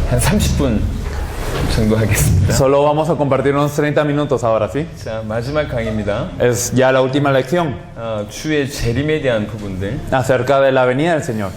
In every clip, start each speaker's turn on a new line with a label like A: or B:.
A: 한 30분 정도 하겠습니다.
B: Solo vamos a compartir unos 30 minutos ahora, ¿sí?
A: 자, 마지막 강의입니다.
B: Es ya la última lección
A: 주의 재림에 대한 부분들.
B: acerca de la venida del Señor.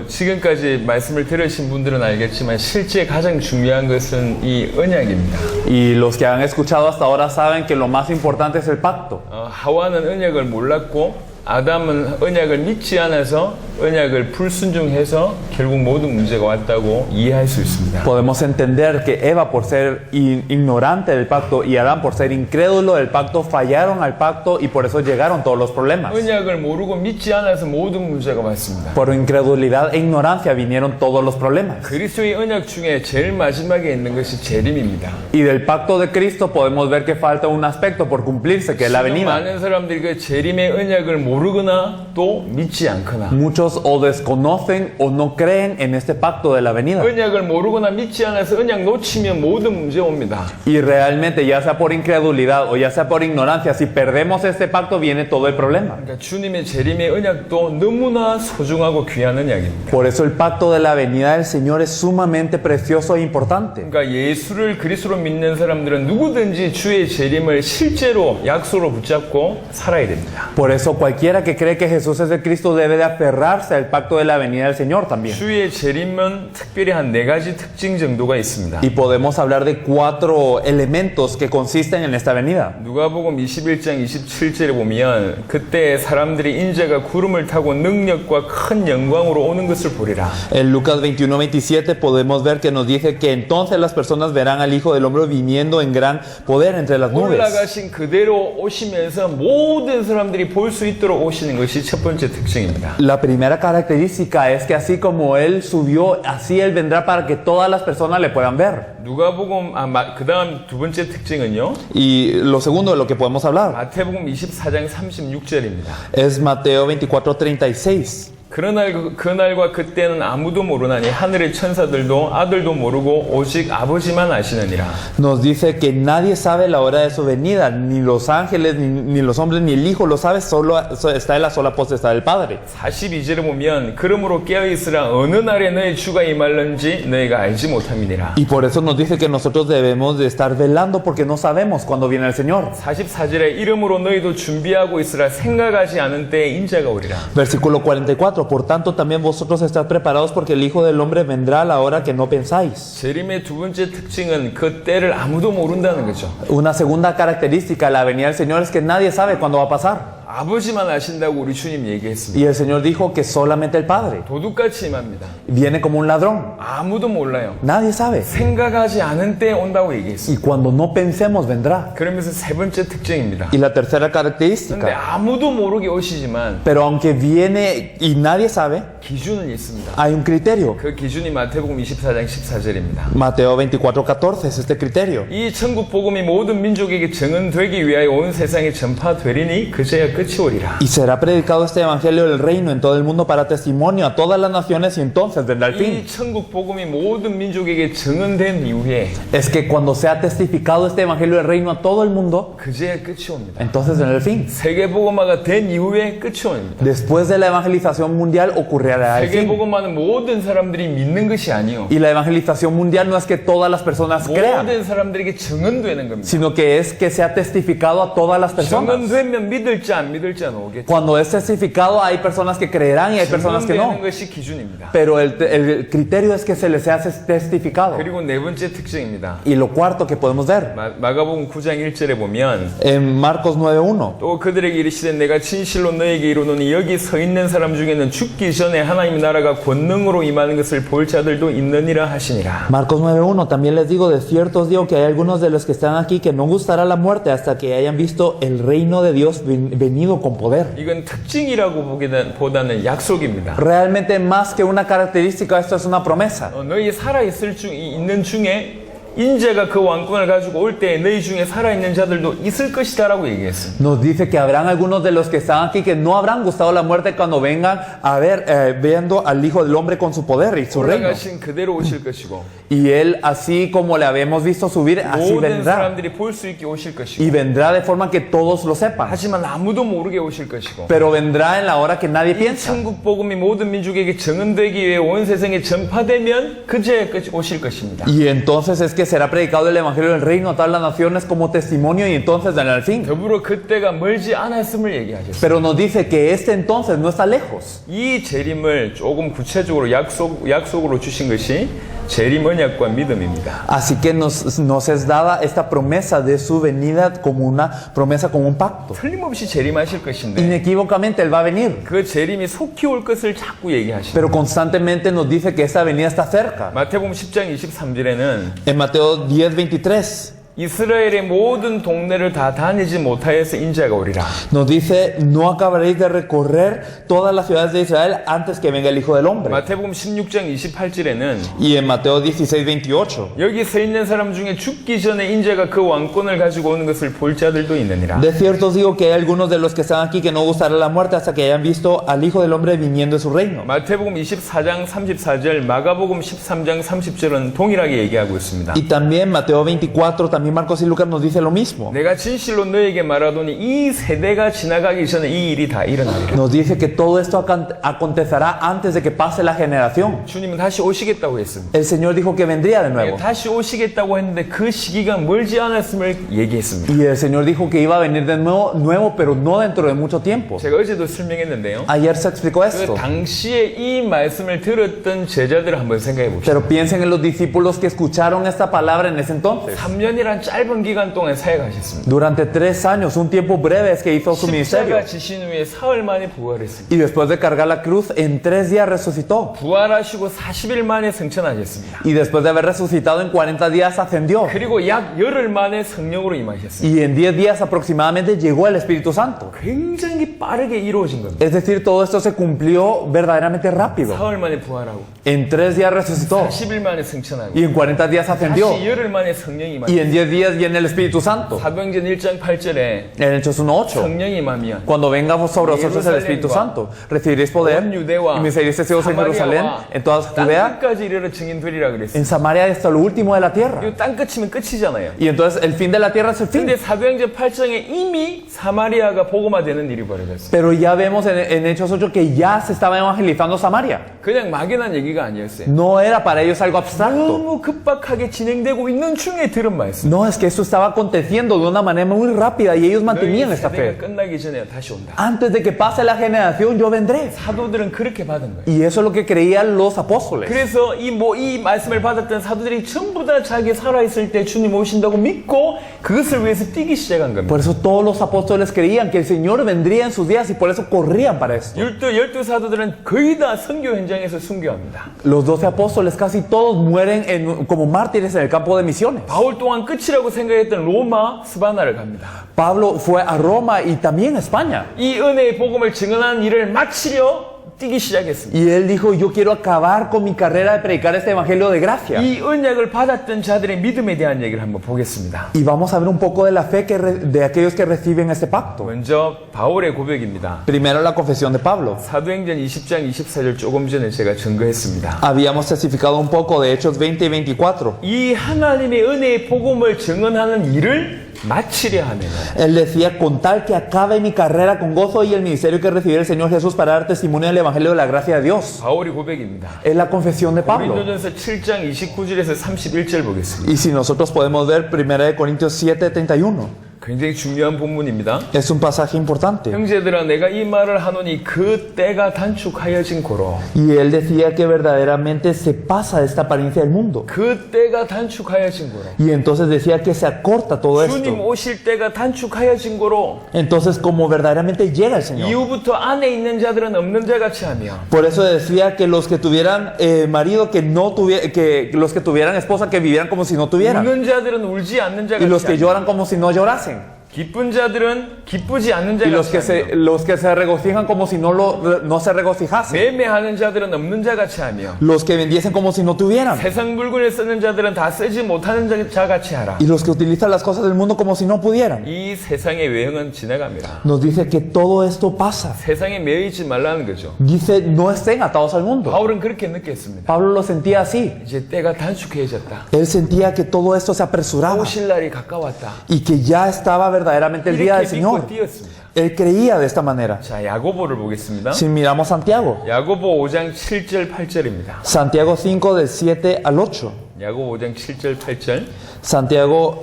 A: 지금까지 말씀을 들으신 분들은 알겠지만 실제 가장 중요한 것은 이 언약입니다.
B: Y los que han escuchado hasta ahora saben que lo más importante es el pacto.
A: 하와는 언약을 몰랐고 아담은 언약을 믿지 않아서 언약을 불순종해서 결국 모든 문제가 왔다고 이해할 수 있습니다.
B: Podemos entender que Eva, por ser ignorante del pacto, y Adán, por ser incrédulo del pacto, fallaron al pacto y por eso llegaron todos los problemas.
A: 언약을 모르고 믿지 않아서 모든 문제가 왔습니다.
B: Por incredulidad e ignorancia vinieron todos los problemas.
A: 그리스도의 언약 중에 제일 마지막에 있는 것이 재림입니다.
B: Y del pacto de Cristo podemos ver que falta un aspecto por cumplirse, que es la venida.
A: 많은 사람들이 그 재림의 언약을 모르거나 또 믿지 않거나
B: Muchos o desconocen o no creen en este pacto de la venida.
A: 언약을 모르거나 믿지 않아서 언약 놓치면 모든 문제 옵니다.
B: Y realmente, ya sea por incredulidad o ya sea por ignorancia, si perdemos este pacto viene todo el problema.
A: 그러니까 주님의 재림의 언약도 너무나 소중하고 귀한 언약입니다.
B: Por eso el pacto de la venida del Señor es sumamente precioso e importante.
A: 그러니까 예수를 그리스도로 믿는 사람들은 누구든지 주의 재림을 실제로 약속으로 붙잡고 살아야 됩니다.
B: Por eso cualquiera que cree que Jesús es el Cristo debe de aferrarse al pacto de la venida del Señor también.
A: 주의 재림은 특별히 한 4가지 특징 정도가 있습니다.
B: Y podemos hablar de 4 elementos que consisten en esta venida.
A: 누가복음 21장 27절에 보면 그때 사람들이 인자가 구름을 타고 능력과 큰 영광으로 오는 것을 보리라.
B: En Lucas 21:27 podemos ver que nos dice que entonces las personas verán al Hijo del Hombre viniendo en gran poder entre las nubes.
A: 올라가신 그대로 오시면서 모든 사람들이 볼 수 있도록 오시는 것이 첫 번째 특징입니다.
B: La primera característica es que así como Él subió, así Él vendrá para que todas las personas le puedan ver.
A: 누가복음 그다음 두 번째 특징은요.
B: Y lo segundo de lo que podemos hablar
A: 마태복음 24장 36절입니다.
B: es Mateo 24:36.
A: 그날과 그때는 아무도 모르나니 하늘의 천사들도 아들도 모르고 오직 아버지만 아시느니라.
B: Nos dice que nadie sabe la hora de su venida, ni los ángeles, ni los hombres, ni el Hijo lo sabe, solo está en la sola potestad del Padre.
A: 42절에 보면 그러므로 깨어있으라 어느 날에 너의 주가 임할는지 너희가 알지 못함이니라.
B: Y por eso nos dice que nosotros debemos de estar velando porque no sabemos cuándo viene el Señor.
A: 44절에 이름으로 너희도 준비하고 있으라 생각하지 않은 때에 인자가 오리라.
B: Versículo 44. Por tanto, también vosotros estad preparados porque el Hijo del Hombre vendrá a la hora que no pensáis.
A: 재림의 두 번째 특징은 그 때를 아무도 모른다는 거죠.
B: Una segunda característica de la venida del Señor es que nadie sabe cuándo va a pasar.
A: 아버지만 아신다고 우리 주님 얘기했습니다.
B: Y el Señor dijo que solamente el Padre.
A: 도둑같이 임합니다.
B: Viene como un ladrón.
A: 아무도 몰라요.
B: Nadie sabe.
A: 생각하지 않은 때에 온다고 얘기했습니다.
B: Y cuando no pensemos vendrá.
A: 그러면서 세 번째 특징입니다.
B: Y la tercera
A: 근데
B: característica.
A: 아무도 모르게 오시지만
B: Pero aunque viene y nadie sabe,
A: 기준은 있습니다.
B: hay un criterio.
A: 그 기준이 마태복음 24장 14절입니다.
B: Mateo 24:14 es este criterio.
A: 이 천국 복음이 모든 민족에게 증언되기 위하여 온 세상에 전파되리니 그제야 끝이 오리라.
B: Y será predicado este evangelio del reino en todo el mundo para testimonio a todas las naciones y entonces vendrá el fin.
A: 이 천국 복음이 모든 민족에게 증언된 이후에
B: Es que cuando sea testificado este evangelio del reino a todo el mundo,
A: 그제야 끝이 옵니다.
B: entonces vendrá el fin.
A: 세계 복음화가 된 이후에 끝이 옵니다.
B: Después de la evangelización mundial ocurrirá el
A: 세계
B: fin.
A: 복음화는 모든 사람들이 믿는 것이 아니요.
B: Y la evangelización mundial no es que todas las personas crean,
A: 모든 사람들에게 증언되는 겁니다.
B: sino que es que sea testificado a todas las personas.
A: 증언되면 믿을지 안 믿을지 오겠죠.
B: Cuando es testificado hay personas que creerán y hay personas que no.
A: 증언되는 것이 기준입니다.
B: Pero el criterio es que se les hace testificado.
A: 그리고 네 번째 특징입니다.
B: Y lo cuarto que podemos ver
A: 마가복음 9장 1절에 보면
B: en Marcos 9:1.
A: 또 그들에게 이르시되 내가 진실로 너에게 이르노니 여기 서 있는 사람 중에는 죽기 전에 하나님의 나라가 권능으로 임하는 것을 볼 자들도 있느니라 하시니라.
B: Marcos 9:1. También les digo, de cierto os digo que hay algunos de los que están aquí que no gustará la muerte hasta que hayan visto el reino de Dios venido con poder.
A: 이건 특징이라고 보다는 약속입니다.
B: Realmente más que una característica, esto es una promesa.
A: 너희 살아 있는 중에 인자가 그 왕권을 가지고 올 때 너희 중에 살아있는 자들도 있을 것이다라고 얘기했습니다.
B: Nos dice que habrán algunos de los que están aquí que no habrán gustado la muerte cuando vengan a ver, viendo al Hijo del Hombre con su poder y su reino.
A: 올라가신 그대로 오실 것이고
B: Y Él, así como le habemos visto subir, así
A: 모든
B: vendrá.
A: 사람들이 볼 수 있게 오실 것이고
B: Y vendrá de forma que todos lo sepan.
A: 하지만 아무도 모르게 오실 것이고
B: Pero vendrá en la hora que nadie
A: 이
B: piensa.
A: 천국 복음이 모든 민족에게 증언되기 위해 온 세상에 전파되면 그제 오실 것입니다.
B: Y entonces es que será predicado el Evangelio del Reino a todas las naciones como testimonio y entonces en el fin.
A: 더불어 그때가 멀지 않았음을 얘기하셨습니다.
B: Pero nos dice que este entonces no está lejos.
A: 이 재림을 조금 구체적으로 약속으로 주신 것이 재림 언약과 믿음입니다.
B: Así que nos es dada esta promesa de su venida como una promesa, como un pacto.
A: 틀림없이 재림하실 것인데
B: Inequívocamente Él va a venir.
A: 그 재림이 속히 올 것을 자꾸 얘기하십니다.
B: Pero constantemente nos dice que esta venida está cerca.
A: 마태복음 10장 23절에는
B: En Mateo 10:23
A: 이스라엘의 모든 동네를 다 다니지 못하여서 인자가 오리라.
B: nos dice, no acabaréis de recorrer todas las ciudades de Israel antes que venga el Hijo del Hombre.
A: 마태복음 16장 28절에는
B: Y en Mateo 16:28
A: 여기 서 있는 사람 중에 죽기 전에 인자가 그 왕권을 가지고 오는 것을 볼 자들도 있느니라.
B: De cierto os digo que hay algunos de los que están aquí que no gustará la muerte hasta que hayan visto al Hijo del Hombre viniendo en su reino.
A: 마태복음 24장 34절, 마가복음 13장 30절은 동일하게 얘기하고 있습니다.
B: Y también Mateo 24, también Marcos y Lucas nos dice lo mismo.
A: 내가 진실로 너에게 말하더니 이 세대가 지나가기 전에 이 일이 다 일어나리라.
B: Nos dice que todo esto acontecerá antes de que pase la generación.
A: 주님은 다시 오시겠다고 했습니다.
B: El Señor dijo que vendría de nuevo.
A: 다시 오시겠다고 했는데 그 시기가 멀지 않았음을 얘기했습니다.
B: Y el Señor dijo que iba a venir de nuevo, pero no dentro de mucho tiempo.
A: 제가 어제도 설명했는데요.
B: Ayer se explicó
A: 그
B: esto.
A: 당시에 이 말씀을 들었던 제자들을 한번 생각해 봅시다.
B: Pero piensen en los discípulos que escucharon esta palabra en ese entonces.
A: 3년이란 짧은 기간 동안 사역하셨습니다.
B: Durante 3 años, un tiempo breve es que hizo su ministerio.
A: 십자가 지신 후에 사흘 만에 부활했습니다.
B: Y después de cargar la cruz, en 3 días resucitó.
A: 부활하시고 40일 만에 승천하셨습니다.
B: Y después de haber resucitado en 40 días ascendió.
A: 그리고 약 열흘 만에 성령으로 임하셨습니다.
B: Y en 10 días aproximadamente llegó el Espíritu Santo.
A: 굉장히 빠르게 이루어진 겁니다.
B: Es decir, todo esto se cumplió verdaderamente rápido.
A: 사흘 만에 부활하고
B: En 3 días resucitó.
A: 40일 만에 승천하고
B: Y en 40 días ascendió.
A: 다시 열흘 만에 성령이
B: Y
A: 임하셨습니다.
B: en 10 días viene el Espíritu Santo.
A: 사도행전 1장 8절에
B: En Hechos 1:8.
A: 성령이 임하면
B: Cuando venga sobre vosotros el Espíritu Santo, recibiréis poder y me seréis testigos en Jerusalén, en toda Judea,
A: 땅끝까지 이르러 증인되리라 그랬어요.
B: en Samaria hasta lo último de la tierra.
A: 이 땅끝이면 끝이잖아요.
B: Y entonces el fin de la tierra es el fin.
A: 근데 사도행전 8장에 이미 사마리아가 복음화되는 일이 벌어졌어요.
B: Pero ya vemos en Hechos 8 que ya se estaba evangelizando Samaria.
A: 그냥 막연한 얘기가 아니었어요.
B: No era para ellos algo abstracto.
A: 너무 급박하게 진행되고 있는 중에 들은 말씀.
B: No, es que esto estaba aconteciendo de una manera muy rápida y ellos mantenían
A: 너희
B: esta
A: 세대가
B: fe.
A: 끝나기 전에 다시 온다.
B: Antes de que pase la generación, yo vendré.
A: 사도들은 그렇게 받은 거예요.
B: Y eso es lo que creían los apóstoles.
A: 그래서 이 말씀을 받았던 사도들이 전부 다 자기 살아있을 때 주님 오신다고 믿고 그것을 위해서 뛰기 시작한 겁니다.
B: Por eso todos los apóstoles creían que el Señor vendría en sus días y por eso corrían para esto.
A: 열두 사도들은 거의 다 선교 현장에서 순교합니다.
B: Los 12 apóstoles casi todos mueren como mártires en el campo de misiones.
A: 바울 또한 끝이라고 생각했던 로마 스바나를 갑니다.
B: Pablo fue a Roma y también a España.
A: 이 은혜의 복음을 증언하는 일을 마치려 뛰기 시작했습니다.
B: Y él dijo, yo quiero acabar con mi carrera de predicar este evangelio de gracia.
A: 이 언약을 받았던 자들의 믿음에 대한 얘기를 한번 보겠습니다.
B: Y vamos a ver un poco de la fe de aquellos que reciben este pacto.
A: 먼저 바울의 고백입니다.
B: Primero la confesión de Pablo.
A: 사도행전 20장 24절 조금 전에 제가 증거했습니다.
B: Habíamos testificado un poco de Hechos 20 y 24.
A: 이 하나님의 은혜의 복음을 증언하는 일을 마치려 하면
B: Él decía, con tal que acabe mi carrera con gozo y el ministerio que recibí del Señor Jesús para dar testimonio del Evangelio de la gracia de Dios.
A: 바울의 고백입니다.
B: Es la confesión de Pablo.
A: 고린도전서 7장 29절에서 31절 보겠습니다.
B: Y si nosotros podemos ver 1 Corintios 7:31.
A: 굉장히 중요한 본문입니다.
B: Es un pasaje importante.
A: 형제들아 내가 이 말을 하노니 그 때가 단축하여진 고로
B: Y él decía que verdaderamente se pasa de esta apariencia del mundo.
A: 그 때가 단축하여진 고로
B: Y entonces decía que se acorta todo
A: 주님
B: esto.
A: 오실 때가 단축하여진 고로
B: Entonces como verdaderamente llega el Señor.
A: 이후부터 안에 있는 자들은 없는 자 같이 하며
B: Por eso decía que los que tuvieran marido que no que los que tuvieran esposa que vivieran como si no tuvieran.
A: 우는 자들은 울지 않는 자
B: Y los
A: 같이
B: que
A: 하며
B: lloran como si no llorasen.
A: 기쁜 자들은 기쁘지 않는
B: Y
A: 자같이 하며
B: los que se regocijan como si no se regocijasen.
A: 매매하는 자들은 없는 자같이 하며
B: Los que vendiesen como si no tuvieran.
A: 세상 물건을 쓰는 자들은 다 쓰지 못하는 자같이 하라.
B: Y los que utilizan las cosas del mundo como si no pudieran.
A: 이 세상의 외형은 지나갑니다.
B: Nos dice que todo esto pasa.
A: 세상에 매여 있지 말라는 거죠.
B: Dice, no estén atados al mundo.
A: 바울은 그렇게 느꼈습니다.
B: Pablo lo sentía así.
A: 이제 때가 단축해졌다.
B: Él sentía que todo esto se apresuraba
A: 오실 날이 가까웠다.
B: y que ya estaba verdaderamente el día del
A: 이렇게 믿고
B: Señor.
A: 뛰었습니다.
B: Él creía de esta manera.
A: 자, 야고보를 보겠습니다.
B: Si miramos Santiago,
A: 야고보 5장 7절 8절입니다.
B: Santiago 5 del 7 al 8.
A: 야고보 5장 7절 8절.
B: Santiago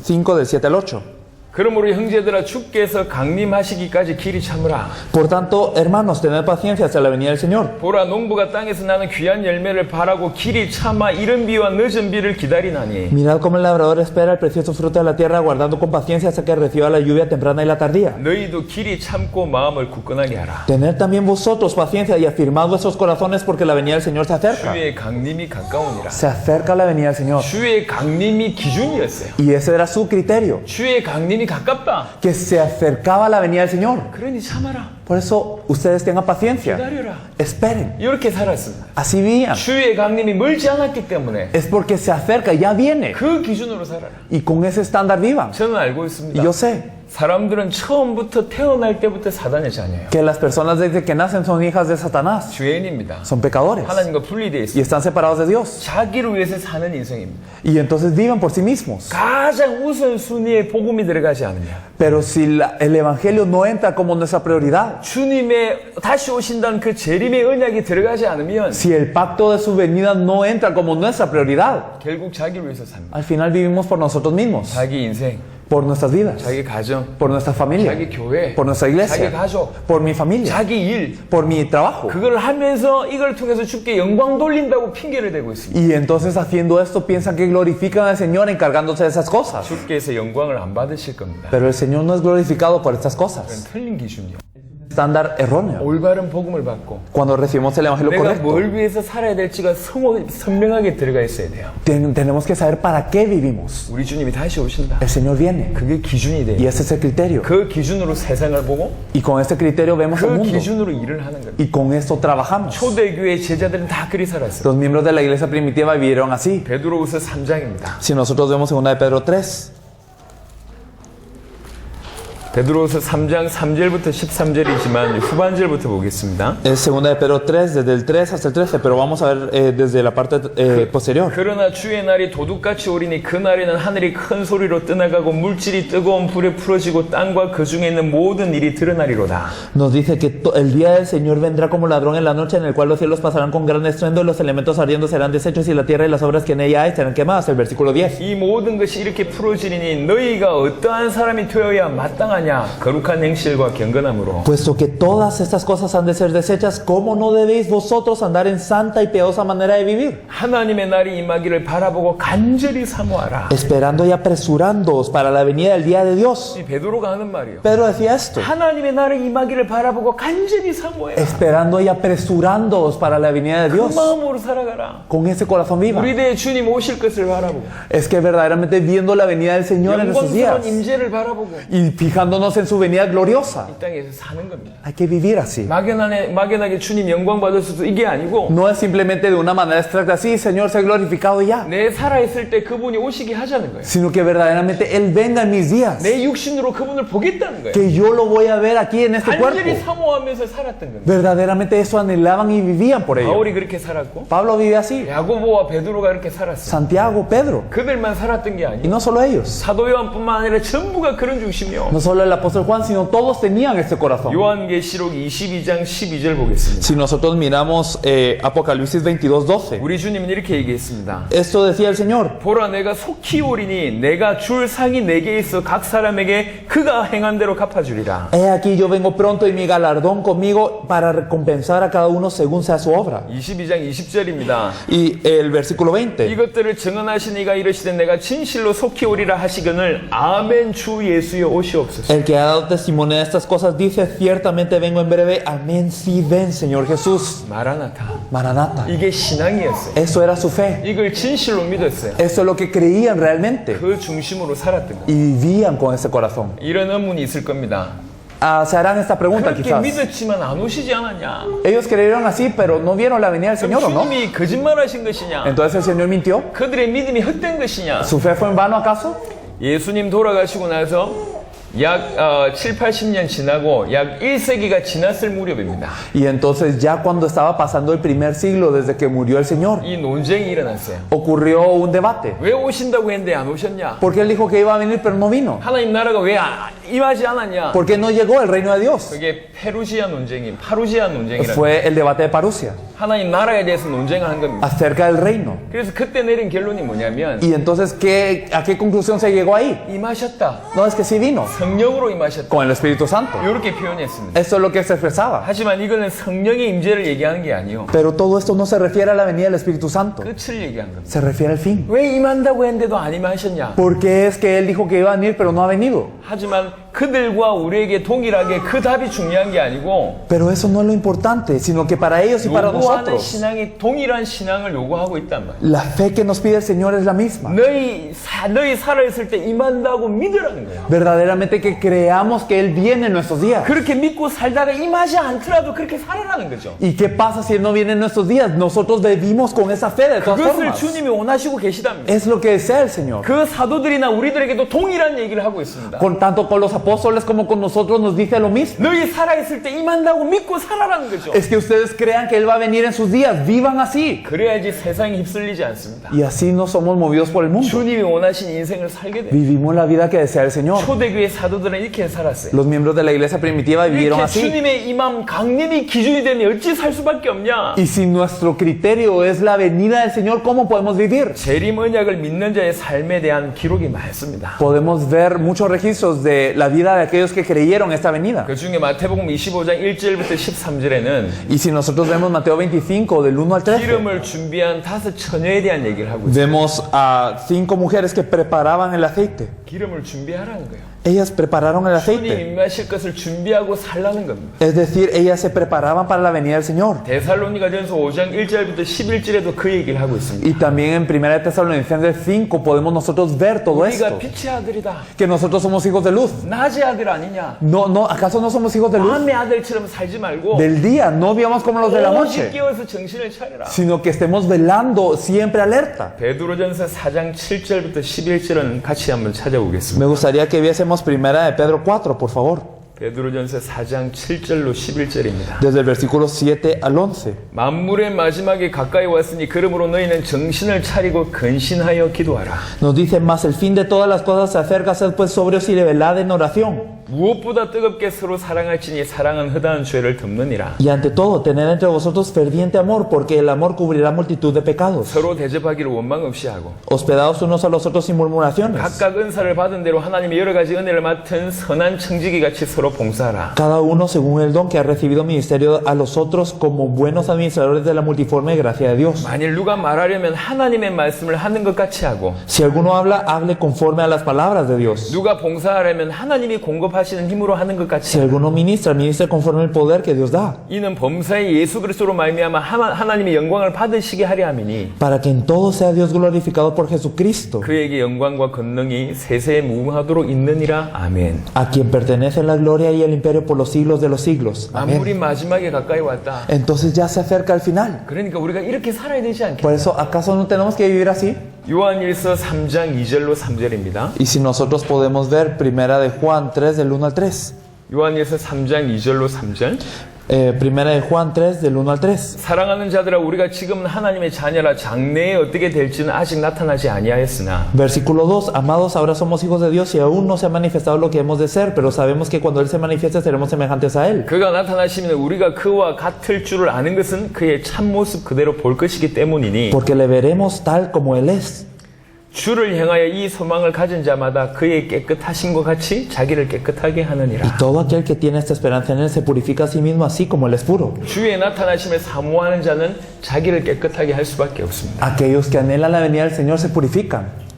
B: 5 del 7 al 8.
A: 그러므로 형제들아 주께서 강림하시기까지 길이 참으라.
B: Por tanto, hermanos, tened paciencia hasta la venida del Señor.
A: 보라 농부가 땅에서 나는 귀한 열매를 바라고 길이 참아 이른 비와 늦은 비를 기다리나니
B: Mirad cómo el labrador espera el precioso fruto de la tierra, guardando con paciencia hasta que reciba la lluvia temprana y la tardía.
A: 너희도 길이 참고 마음을 굳건하게 하라.
B: Tened también vosotros paciencia y afirmad vuestros corazones porque la venida del Señor se acerca.
A: 주의 강림이 가까우니라.
B: Se acerca la venida del Señor.
A: 주의 강림이 기준이었어요.
B: Y ese era su criterio,
A: 주의 강림이 가깝다.
B: que se acercaba la venida del Señor.
A: 그러니 참아라.
B: Por eso ustedes tengan paciencia.
A: 기다려라.
B: Esperen.
A: 이렇게 살았습니다.
B: Así vivían.
A: 주의 강림이 멀지 않았기 때문에
B: Es porque se acerca, ya viene.
A: 그 기준으로 살아라.
B: Y con ese estándar vivan.
A: 저는 알고
B: Y
A: 있습니다.
B: yo sé
A: 사람들은 처음부터 태어날 때부터 사단의 자녀예요.
B: que las personas desde que nacen son hijas de Satanás.
A: 죄인입니다.
B: Son pecadores.
A: 하나님과 분리되어
B: Y
A: 있습니다.
B: están separados de Dios.
A: 자기를 위해서 사는 인생입니다.
B: Y entonces viven por sí mismos.
A: 가장 우선순위에 복음이 들어가지 않으면
B: Pero si el Evangelio no entra como nuestra prioridad,
A: 주님의 다시 오신다는 그 재림의 언약이 들어가지 않으면
B: si el pacto de su venida no entra como nuestra prioridad,
A: 결국 자기를 위해서 삽니다.
B: al final vivimos por nosotros mismos,
A: 자기 인생,
B: por nuestras vidas,
A: 자기 가정,
B: por nuestra familia,
A: 자기 교회,
B: por nuestra
A: 자기
B: iglesia,
A: 가족,
B: por mi familia,
A: 자기 일
B: por mi trabajo.
A: 그걸 하면서 이걸 통해서 주께 영광 돌린다고 핑계를 대고 있습니다.
B: Y entonces haciendo esto piensan que glorifican al Señor encargándose de esas cosas.
A: 주께서 영광을 안 받으실 겁니다.
B: Pero el Señor no es glorificado por estas
A: 그건
B: cosas.
A: 틀린 기준이요.
B: Estándar erróneo.
A: 올바른 복음을 받고
B: Cuando recibimos el Evangelio
A: 내가
B: correcto,
A: 뭘 위해서 살아야 될지가 선명하게 들어가 있어야 돼요.
B: tenemos que saber para qué vivimos.
A: 우리 주님이 다시 오신다.
B: El Señor viene.
A: 그게 기준이
B: Y
A: 돼요.
B: ese es el criterio.
A: 그 기준으로 세상을 보고
B: Y con este criterio vemos el
A: 그
B: mundo.
A: 기준으로 일을 하는 겁니다.
B: Y con esto trabajamos.
A: 초대교회 제자들은 다 그리 살았어요.
B: Los miembros de la iglesia primitiva vivieron así.
A: 베드로후서 3장입니다.
B: Si nosotros vemos en 1 de Pedro 3,
A: 베드로후서 3장 3절부터 13절이지만 후반절부터 보겠습니다.
B: es 2 de Pedro 3, desde el 3 hasta el 13, pero vamos a ver desde la parte posterior.
A: 그러나 주의 날이 도둑같이 오리니 그 날에는 하늘이 큰 소리로 떠나가고 물질이 뜨거운 불에 풀어지고 땅과 그 중에 있는 모든 일이 드러나리로다.
B: Nos dice que el día del Señor vendrá como ladrón en la noche, en el cual los cielos pasarán con gran estruendo, y los elementos ardiendo serán deshechos, y la tierra y las obras que en ella hay serán quemadas. El versículo 10.
A: 이 모든 것이 이렇게 풀어지리니 너희가 어떠한 사람이 되어야 마땅하냐 거룩한 행실과 경건함으로.
B: Puesto que todas estas cosas han de ser deshechas, ¿cómo no debéis vosotros andar en santa y piadosa manera de vivir?
A: 하나님의 날이 임하기를 바라보고 간절히 사모하라.
B: Esperando y apresurándoos para la venida del día de Dios.
A: 이 베드로가 하는 말이요.
B: Pedro decía esto.
A: 하나님의 날이 임하기를 바라보고 간절히 사모해라.
B: Esperando y apresurándoos para la venida de
A: 그
B: Dios.
A: 마음으로 살아가라.
B: Con ese corazón viva.
A: 우리 대에 주님 오실 것을 바라보고
B: Es que verdaderamente viendo la venida del Señor en esos días
A: 영광스러운 임재를 바라보고
B: y fijándonos en su venida gloriosa,
A: 이 땅에서 사는 겁니다.
B: hay que vivir así.
A: 막연하게 주님 영광 받을 수도 이게 아니고
B: No es simplemente de una manera abstracta, sí, Señor, sea glorificado y ya.
A: 내 살아있을 때 그분이 오시게 하자는 거예요.
B: Sino que verdaderamente Él venga en mis días.
A: 내 육신으로 그분을 보겠다는 거예요.
B: Que yo lo voy a ver aquí en este cuerpo.
A: 간절히 사모하면서 살았던 겁니다.
B: Verdaderamente eso anhelaban y vivían por ello.
A: 바울이 그렇게 살았고
B: Pablo vive así.
A: 야고보와 베드로가 그렇게 살았어요.
B: Santiago, Pedro.
A: 그들만 살았던 게
B: Y
A: 아니에요.
B: no solo ellos.
A: 사도 요한뿐만 아니라 전부가 그런 중심이요.
B: No solo el apóstol Juan, sino todos tenían este corazón.
A: 요한계시록 22장 12절 보겠습니다.
B: Si nosotros miramos Apocalipsis 22:12,
A: 우리 주님은 이렇게 얘기했습니다.
B: esto decía el Señor.
A: 보라 내가 속히 오리니 내가 줄 상이 내게 있어 각 사람에게 그가 행한 대로 갚아주리라.
B: He aquí yo vengo pronto y mi galardón conmigo para recompensar a cada uno según sea su obra.
A: 22장 20절입니다.
B: Y el versículo 20.
A: 이것들을 증언하신 이가 이르시되 내가 진실로 속히 오리라 하시거늘 아멘 주 예수여 오시옵소서.
B: El que ha dado testimonio de estas cosas dice, ciertamente vengo en breve. Amén, sí ven, Señor Jesús.
A: 마라나타.
B: Maranata.
A: 이게 신앙이었어요.
B: Eso era su fe.
A: 이걸 진실로 믿었어요.
B: Eso es lo que creían realmente.
A: 그 중심으로 살았던 거예요.
B: Y vivían con ese corazón.
A: 이런 의문이 있을 겁니다.
B: Se harán esta pregunta
A: 그렇게
B: quizás.
A: 믿었지만 안 오시지 않았냐?
B: Ellos creyeron así, pero no vieron la venida del Señor, ¿o no?
A: 주님이 거짓말하신 것이냐?
B: Entonces el Señor mintió.
A: 그들의 믿음이 헛된 것이냐?
B: ¿Su fe fue en vano acaso?
A: 예수님 돌아가시고 나서 약 7, 80년 지나고 약 1세기가 지났을 무렵입니다.
B: Y entonces ya cuando estaba pasando el primer siglo desde que murió el Señor,
A: 이 논쟁이 일어났어요.
B: ocurrió un debate.
A: 왜 오신다고 했는데 안 오셨냐?
B: Porque Él dijo que iba a venir, pero no vino.
A: 하나님 나라가 왜 임하지 않았냐?
B: ¿Por qué no llegó el reino de Dios?
A: 그게 파루시아 논쟁이라는
B: Fue el debate de Parusia,
A: 하나님 나라에 대해서 논쟁을 한 겁니다.
B: acerca del reino.
A: 그래서 그때 내린 결론이 뭐냐면
B: Y entonces, ¿a qué conclusión se llegó ahí?
A: 임하셨다.
B: No, es que sí vino,
A: 성령으로 임하셨다.
B: con el Espíritu Santo.
A: 이렇게 표현했습니다.
B: Eso es lo que se expresaba.
A: 하지만 이거는 성령의 임재를 얘기하는 게 아니요.
B: Pero todo esto no se refiere a la venida del Espíritu Santo,
A: 끝을 얘기한 겁니다.
B: se refiere al fin.
A: 왜 임한다고 했는데도 안 임하셨냐?
B: Porque es que Él dijo que iba a venir, pero no ha venido.
A: 하지만 그들과 우리에게 동일하게 그 답이 중요한 게 아니고
B: Pero eso no es lo importante, sino que para ellos y para
A: 요구하는
B: nosotros,
A: 신앙이 동일한 신앙을 요구하고 있단 말이에요.
B: la fe que nos pide el Señor es la misma.
A: 너희 살아있을 때 임한다고 믿으라는 거예요.
B: Verdaderamente que creamos que Él viene en nuestros días.
A: 그렇게 믿고 살다가 임하지 않더라도 그렇게 살아라는 거죠.
B: ¿Y qué pasa si Él no viene en nuestros días? Nosotros vivimos con esa fe de todas
A: 그것을
B: formas.
A: 주님이 원하시고 계시답니다.
B: Es lo que desea el Señor.
A: 그 사도들이나 우리들에게도 동일한 얘기를 하고 있습니다.
B: Con tanto con los apóstoles como con nosotros nos dice lo mismo.
A: 너희 살아있을 때 임한다고 믿고 살아라는 거죠.
B: Es que ustedes crean que Él va a venir en sus días. Vivan así.
A: 그래야지 세상이 휩쓸리지 않습니다.
B: Y así no somos movidos por el mundo.
A: 주님이 원하신 인생을 살게 돼요.
B: Vivimos la vida que desea el Señor.
A: 초대교회 사도들은 이렇게 살았어요.
B: Los miembros de la iglesia primitiva vivieron
A: 이렇게
B: así.
A: 주님의 임함 강림이 기준이 되면 어찌 살 수밖에 없냐?
B: Y si nuestro criterio es la venida del Señor, ¿cómo podemos vivir?
A: 재림 언약을 믿는 자의 삶에 대한 기록이 많습니다.
B: Podemos ver muchos registros de la vida de aquellos que creyeron esta venida.
A: 그 중에 마태복음 25장 1절부터 13절에는
B: Y si nosotros vemos Mateo 25, del 1 al 13,
A: 기름을 준비한 5 처녀에 대한 얘기를 하고 있어요.
B: vemos a 5 mujeres que preparaban el aceite.
A: 기름을 준비하라는 거예요.
B: Ellas prepararon el
A: 주님
B: aceite.
A: 임하실 것을 준비하고 살라는 겁니다.
B: Es decir, ellas se preparaban para la venida del Señor.
A: 데살로니가전서 5장 1절부터 11절에도 그 얘기를 하고 있습니다.
B: Y también en 1 Tesalonicenses 5 podemos nosotros ver todo
A: 우리가
B: esto.
A: 빛의 아들이다.
B: Que nosotros somos hijos de luz.
A: 낮의 아들 아니냐?
B: No, ¿acaso no somos hijos de luz?
A: 밤의 아들처럼 살지 말고
B: Del día, no vivamos como los de la
A: 오직
B: noche,
A: 깨어서 정신을 차려라.
B: sino que estemos velando siempre alerta.
A: 베드로전서 4장 7절부터 11절은 같이 한번 찾아보겠습니다.
B: Me gustaría que viésemos 1 de Pedro 4, por favor,
A: 베드로전서 4장 7절로 11절입니다.
B: desde el versículo 7 al 11.
A: 만물의 마지막에 가까이 왔으니 그러므로 너희는 정신을 차리고 근신하여 기도하라.
B: Nos dice más, el fin de todas las cosas se acerca, sed pues sobrios y de velad en oración.
A: 무엇보다 뜨겁게 서로 사랑할지니 사랑은 허다한 죄를 덮느니라.
B: Y ante todo, tened entre vosotros ferviente amor, porque el amor cubrirá multitud de pecados.
A: 서로 대접하기를 원망 없이 하고
B: Hospedaos unos a los otros sin murmuraciones.
A: 각각 은사를 받은 대로 하나님의 여러 가지 은혜를 맡은 선한 청지기 같이 서로 봉사하라.
B: Cada uno según el don que ha recibido ministerio a los otros como buenos administradores de la multiforme gracia de Dios.
A: 만일 누가 말하려면 하나님의 말씀을 하는 것 같이 하고
B: Si alguno habla, hable conforme a las palabras de Dios.
A: 누가 봉사하려면 하나님이 공급하시는 힘으로 하는 것 같이
B: Si alguno ministra, ministre conforme al poder que Dios da,
A: 이는 범사의 예수 그리스도로 말미암아 하나님의 영광을 받으시게 하려 함이니
B: para que en todo sea Dios glorificado por Jesucristo,
A: 그에게 영광과 권능이 세세에 무궁하도록 있느니라. 아멘.
B: a quien pertenece la gloria y el imperio por los siglos de los siglos.
A: 만물이
B: Amén.
A: 마지막에 가까이 왔다.
B: Entonces ya se acerca el final.
A: 그러니까 우리가 이렇게 살아야 되지 않겠냐?
B: Por eso, ¿acaso no tenemos que vivir así?
A: 요한일서 3장 2절로 3절입니다.
B: Y si nosotros podemos ver 1 de Juan 3 del 1 al 3.
A: 요한일서 3장 2절로 3절.
B: 1 de Juan 3 del 1 al 3.
A: 사랑하는 자들아 우리가 지금은 하나님의 자녀라 장래에 어떻게 될지는 아직 나타나지 아니하였으나
B: Versículo 2. Amados, ahora somos hijos de Dios y aún no se ha manifestado lo que hemos de ser, pero sabemos que cuando Él se manifieste seremos semejantes a Él.
A: 그가 나타나시면 우리가 그와 같을 줄을 아는 것은 그의 참모습 그대로 볼 것이기 때문이니
B: Porque le veremos tal como Él es.
A: 주를 향하여 이 소망을 가진 자마다 그의 깨끗하신 것 같이 자기를 깨끗하게
B: Y
A: 하느니라.
B: todo aquel que tiene esta esperanza en Él se purifica a sí mismo así como Él es puro.
A: 주의 나타나심을 사모하는 자는 자기를 깨끗하게 할 수밖에 없습니다.
B: Aquellos que anhelan la venida del Señor se purifican.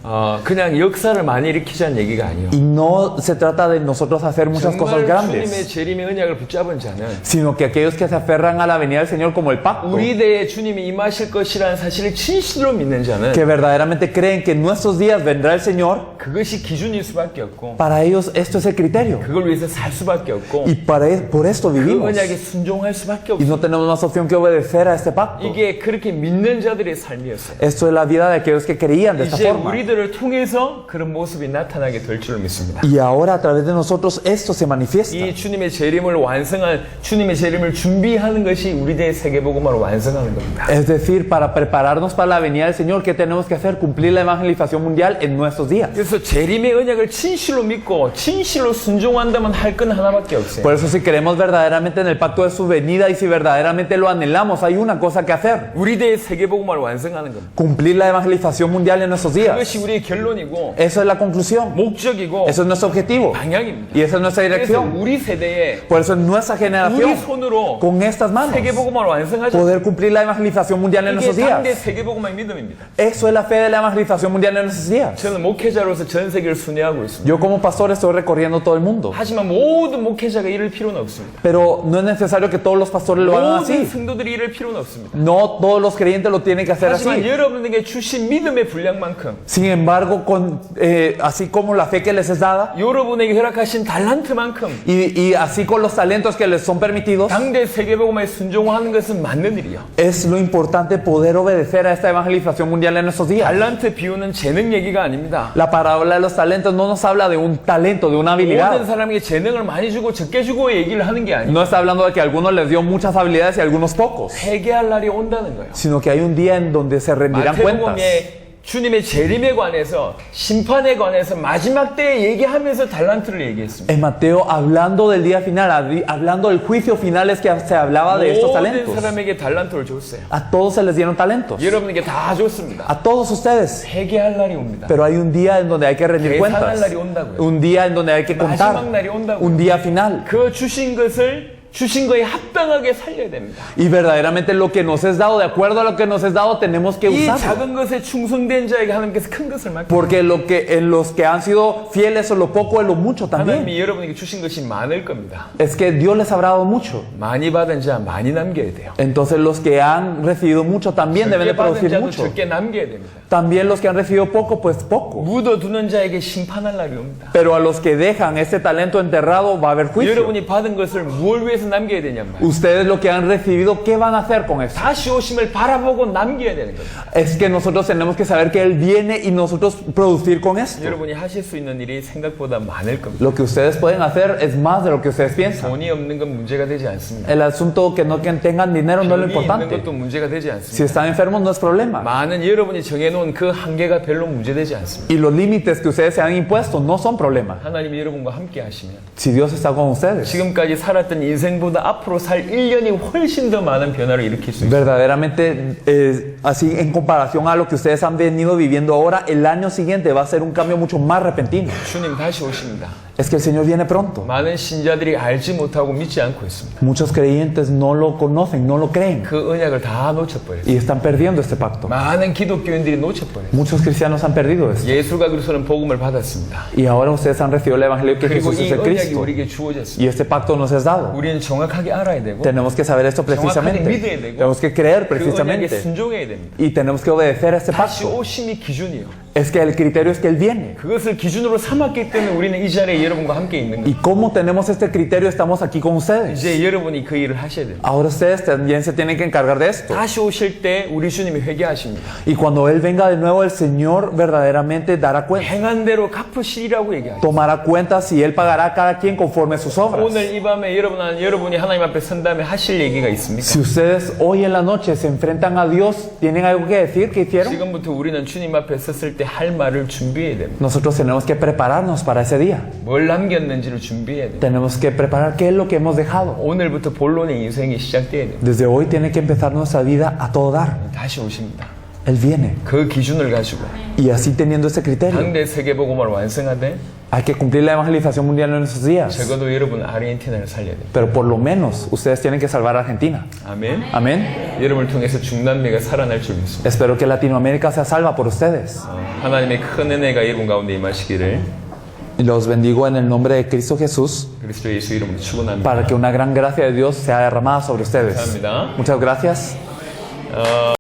A: 그냥 역사를 많이 일으키자는 얘기가 아니에요.
B: Y no se trata de nosotros hacer muchas cosas
A: 정말 주님의
B: grandes,
A: 재림의 언약을 붙잡은 자는
B: sino que aquellos que se aferran a la venida del Señor como el pacto,
A: 우리 대에 주님이 임하실 것이라는 사실을 진실로 믿는 자는
B: que verdaderamente creen que en nuestros días vendrá el Señor,
A: 그것이 기준일 수밖에 없고
B: para ellos esto es el criterio.
A: 그걸 위해서 살 수밖에 없고
B: Y por esto
A: 그
B: vivimos.
A: 언약에 순종할 수밖에
B: Y
A: 없어요.
B: no tenemos más opción que obedecer a este pacto.
A: 이게 그렇게 믿는 자들의 삶이었어요.
B: Esto es la vida de aquellos que creían de esta
A: 이제
B: forma.
A: 우리들을 통해서 그런 모습이 나타나게 될 줄로 믿습니다.
B: Y ahora a través de nosotros esto se manifiesta.
A: 이 주님의 재림을 완성한 주님의 재림을 준비하는 것이 우리 대의 세계복음화를 완성하는 겁니다.
B: Es decir, para prepararnos para la venida del Señor, ¿qué tenemos que hacer? Cumplir la evangelización mundial en nuestros días.
A: 그래서 재림의 언약을 진실로 믿고 진실로 순종한다면 할 건 하나밖에 없어요.
B: Por eso si creemos verdaderamente en el pacto de su venida y si verdaderamente lo anhelamos, hay una cosa que hacer.
A: 우리 대의 세계복음화를 완성하는 겁니다.
B: Cumplir la evangelización mundial en nuestros días.
A: 그것이 우리의 결론이고
B: Eso es la conclusión.
A: 목적이고
B: Eso es nuestro objetivo.
A: 방향입니다.
B: Y esa es nuestra
A: 그래서
B: dirección.
A: 우리 세대에
B: Por eso en nuestra
A: 우리
B: generación,
A: 손으로
B: con estas manos,
A: 세계복음화를 완성하자.
B: poder cumplir la evangelización mundial en
A: 이게
B: nuestros días.
A: 당대 세계복음화의 믿음입니다.
B: Eso es la fe de la evangelización mundial en nuestros días.
A: 저는 목회자로서 전 세계를 순회하고 있습니다.
B: Yo como pastor estoy recorriendo todo el mundo.
A: 하지만 모든 목회자가 이럴 필요는 없습니다.
B: Pero no es necesario que todos los pastores lo hagan
A: 모든
B: así.
A: 성도들이 이럴 필요는 없습니다.
B: No todos los creyentes lo tienen que hacer
A: 하지만
B: así.
A: 여러분에게 주신 믿음의 분량만큼
B: Sin embargo, así como la fe que les es dada
A: 여러분에게 허락하신 달란트만큼
B: y así con los talentos que les son permitidos,
A: 당대 세계복음화에 순종하는 것은 맞는 일이요.
B: es lo importante poder obedecer a esta evangelización mundial en nuestros días.
A: 달란트 비유는 재능 얘기가 아닙니다.
B: La parábola de los talentos no nos habla de un talento, de una
A: 모든
B: habilidad.
A: 사람에게 재능을 많이 주고 적게 주고 얘기를 하는 게 아니에요.
B: No está hablando de que a algunos les dio muchas habilidades y a algunos pocos,
A: 회개할 날이 온다는 거예요.
B: sino que hay un día en donde se rendirán cuentas.
A: 마태복음에 주님의 재림에 관해서 심판에 관해서 마지막 때에 얘기하면서 달란트를 얘기했습니다.
B: En Mateo, hablando del día final, hablando del juicio final, es que se hablaba de estos
A: 모든
B: talentos.
A: 사람에게 달란트를 줬어요.
B: A todos se les dieron talentos.
A: 여러분에게 다 줬습니다.
B: A todos ustedes.
A: 회개할 날이 옵니다.
B: Pero hay un día en donde hay que rendir
A: 계산할
B: cuentas.
A: 날이 온다고요.
B: Un día en donde hay que contar.
A: 마지막 날이 온다고요.
B: Un día final.
A: 그 주신 것을 주신 거에 합당하게 살려야 됩니다.
B: Y verdaderamente lo que nos es dado, de acuerdo a lo que nos es dado, tenemos que
A: 이
B: usarlo.
A: 작은 것에 충성된 자에게 하나님께서 큰 것을 맡깁니다.
B: Porque en los que han sido fieles en lo poco, en lo mucho también.
A: 하나님이 여러분에게 주신 것이 많을 겁니다.
B: Es que Dios les habrá dado mucho.
A: 많이 받은 자 많이 남겨야 돼요.
B: Entonces los que han recibido mucho también deben
A: 적게
B: de
A: 받은
B: producir
A: 자도
B: mucho.
A: 적게 남겨야 됩니다.
B: También los que han recibido poco, pues poco.
A: 묻어두는 자에게 심판할 날이 옵니다.
B: Pero a los que dejan este talento enterrado va a haber juicio.
A: 여러분이 받은 것을 무엇을 위해서 남겨야 되냔 말이에요.
B: Ustedes lo que han recibido, ¿qué van a hacer con eso?
A: 다시 오심을 바라보고 남겨야 되는 겁니다.
B: Es que nosotros tenemos que saber que Él viene y nosotros producir con esto.
A: 여러분이 하실 수 있는 일이 생각보다 많을 겁니다.
B: Lo que ustedes pueden hacer es más de lo que ustedes piensan.
A: 돈이 없는 건 문제가 되지 않습니다.
B: El asunto que no que tengan dinero no es lo
A: 병이 있는
B: importante.
A: 것도 문제가 되지
B: Si
A: 않습니다.
B: están enfermos no es problema.
A: 많은 여러분이 정해놓은 그 한계가 별로 문제되지 않습니다.
B: Y los límites que ustedes se han impuesto no son problema.
A: 하나님이 여러분과 함께 하시면
B: Si Dios está con ustedes.
A: 지금까지 살았던 인생보다 앞으로 살 1년이 훨씬 더 많은 변화를 일으킬 수 있습니다.
B: Verdaderamente, así en comparación a lo que ustedes han venido viviendo ahora, el año siguiente va a ser un cambio mucho más repentino.
A: 주님 다시 오십니다.
B: Es que el Señor viene pronto.
A: 많은 신자들이 알지 못하고 믿지 않고 있습니다.
B: Muchos creyentes no lo conocen, no lo creen
A: 그 언약을 다 놓쳐버렸어요.
B: y están perdiendo este pacto.
A: 많은 기독교인들이 놓쳐버렸어요.
B: Muchos cristianos han perdido esto.
A: 예수가 그리스도는 복음을 받았습니다.
B: Y ahora ustedes han recibido el evangelio que
A: 그리고
B: Jesús
A: 이
B: es el
A: 언약이
B: Cristo.
A: 우리에게 주어졌습니다.
B: Y este pacto nos es dado.
A: 우리는 정확하게 알아야 되고
B: Tenemos que saber esto
A: 정확하게 믿어야
B: precisamente.
A: 되고
B: Tenemos que creer
A: 그 언약에
B: precisamente.
A: 순종해야 됩니다.
B: Y tenemos que obedecer a este
A: 다시
B: pacto.
A: 오심이 기준이요.
B: Es que el criterio es que Él viene.
A: 그것을 기준으로 삼았기 때문에 우리는 이 자리에 여러분과 함께 있는
B: Y
A: 거예요.
B: como tenemos este criterio, estamos aquí con ustedes.
A: 이제 여러분이 그 일을 하셔야 됩니다.
B: Ahora ustedes también se tienen que encargar de esto.
A: 다시 오실 때 우리 주님이 회개하십니다.
B: Y cuando Él venga de nuevo, el Señor verdaderamente dará cuenta.
A: 행한 대로 갚으시리라고 얘기하죠.
B: Tomará cuentas y Él pagará a cada quien conforme sus obras.
A: 오늘 이 밤에 여러분이 하나님 앞에 선 다음에 하실 얘기가 있습니까?
B: Si ustedes hoy en la noche se enfrentan a Dios, ¿tienen algo que decir? ¿Qué hicieron?
A: 지금부터 우리는 주님 앞에 섰을 때 할 말을 준비해야 됩니다.
B: Nosotros tenemos que prepararnos para ese día.
A: 뭘 남겼는지를 준비해야 됩니다.
B: Tenemos que preparar qué es lo que hemos dejado.
A: 오늘부터 본론의 인생이 시작돼야 됩니다.
B: Desde hoy tiene que empezar nuestra vida a todo dar.
A: 다시 오십니다.
B: Él viene.
A: 그 기준을 가지고
B: Y así teniendo ese criterio
A: 당대 세계복음을 완성하되
B: Hay que cumplir la evangelización mundial en estos días.
A: 적어도 여러분 아르헨티나를 살려야 돼요.
B: Pero por lo menos ustedes tienen que salvar a Argentina.
A: 아멘.
B: Amén.
A: 여러분을 통해서 중남미가 살아날 줄 믿습니다.
B: Espero que Latinoamérica sea salva por ustedes.
A: 하나님의 큰 은혜가 여러분 가운데 임하시기를
B: Y los bendigo en el nombre de Cristo Jesús
A: 그리스도 예수 이름으로 축원합니다.
B: para que una gran gracia de Dios sea derramada sobre ustedes.
A: 감사합니다.
B: Muchas gracias.